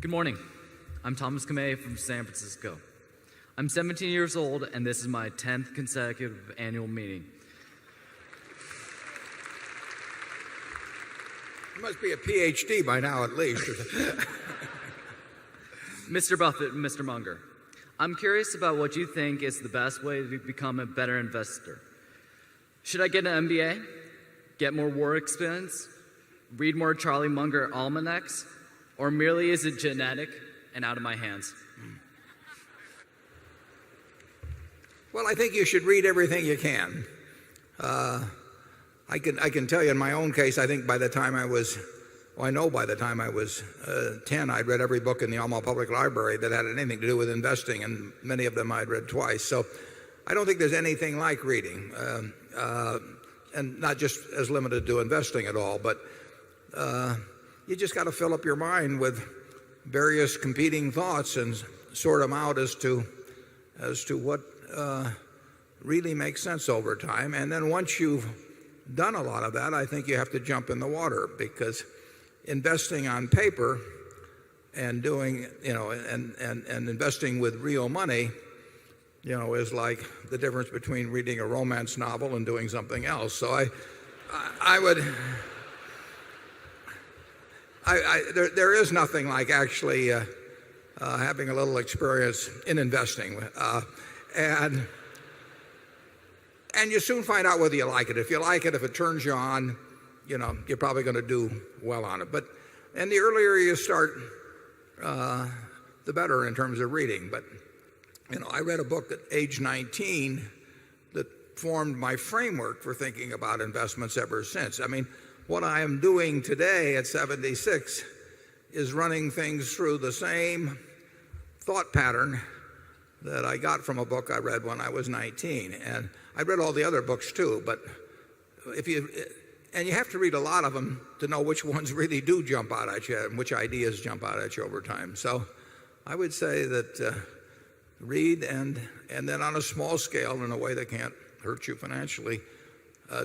Good morning. I'm Thomas Kamei from San Francisco. I'm 17 years old, and this is my 10th consecutive annual meeting. You must be a PhD by now, at least. Mr. Buffett and Mr. Munger, I'm curious about what you think is the best way to become a better investor. Should I get an MBA, get more war experience, read more Charlie Munger almanacs, or merely is it genetic and out of my hands? Well, I think you should read everything you can. I can tell you in my own case, I think by the time I was, I know by the time I was 10, I'd read every book in the Alma Public Library that had anything to do with investing, and many of them I'd read twice. So I don't think there's anything like reading, and not just as limited to investing at all, but you just got to fill up your mind with various competing thoughts and sort them out as to what really makes sense over time. And then once you've done a lot of that, I think you have to jump in the water, because investing on paper and doing, and investing with real money, is like the difference between reading a romance novel and doing something else. So there is nothing like actually having a little experience in investing, and you soon find out whether you like it. If you like it, if it turns you on, you're probably going to do well on it. And the earlier you start, the better in terms of reading. But I read a book at age 19 that formed my framework for thinking about investments ever since. I mean, what I am doing today at 76 is running things through the same thought pattern that I got from a book I read when I was 19. And I read all the other books too, but you have to read a lot of them to know which ones really do jump out at you and which ideas jump out at you over time. So I would say that read, and then on a small scale, in a way that can't hurt you financially,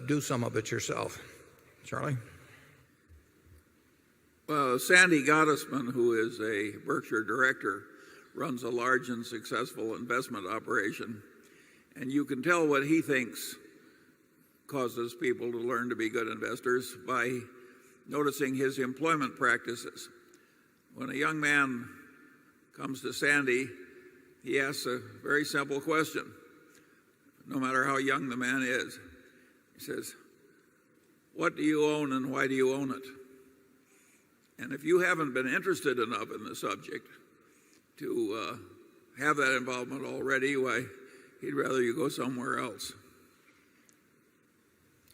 do some of it yourself. Charlie? Well, Sandy Gottesman, who is a Berkshire director, runs a large and successful investment operation, and you can tell what he thinks causes people to learn to be good investors by noticing his employment practices. When a young man comes to Sandy, he asks a very simple question, no matter how young the man is. He says, "What do you own and why do you own it?" And if you haven't been interested enough in the subject to have that involvement already, why, he'd rather you go somewhere else.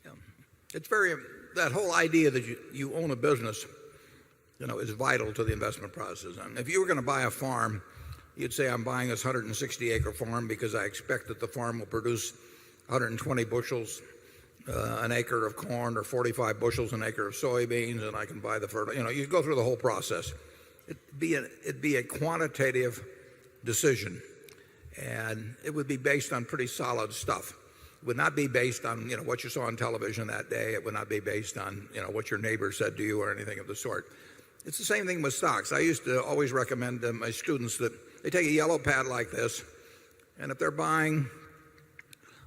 Yeah. That whole idea that you own a business, is vital to the investment process. I mean, if you were going to buy a farm, you'd say, I'm buying this 160-acre farm because I expect that the farm will produce 120 bushels an acre of corn, or 45 bushels an acre of soybeans, and I can buy the fertilizer. You go through the whole process. It'd be a quantitative decision, and it would be based on pretty solid stuff. It would not be based on what you saw on television that day. It would not be based on what your neighbor said to you or anything of the sort. It's the same thing with stocks. I used to always recommend to my students that they take a yellow pad like this, and if they're buying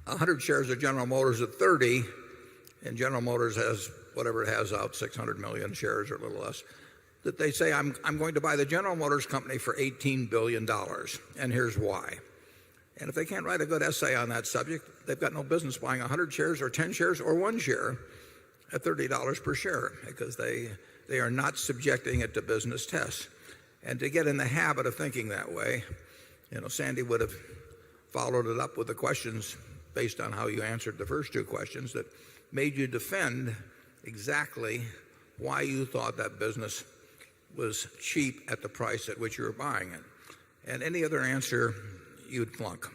100 shares of General Motors at 30, and General Motors has whatever it has out, 600 million shares or a little less, that they say, I'm going to buy the General Motors company for $18 billion, and here's why. And if they can't write a good essay on that subject, they've got no business buying 100 shares or 10 shares or 1 share at $30 per share, because they are not subjecting it to business tests. And to get in the habit of thinking that way, Sandy would have followed it up with the questions based on how you answered the first two questions that made you defend exactly why you thought that business was cheap at the price at which you were buying it. And any other answer, you'd flunk.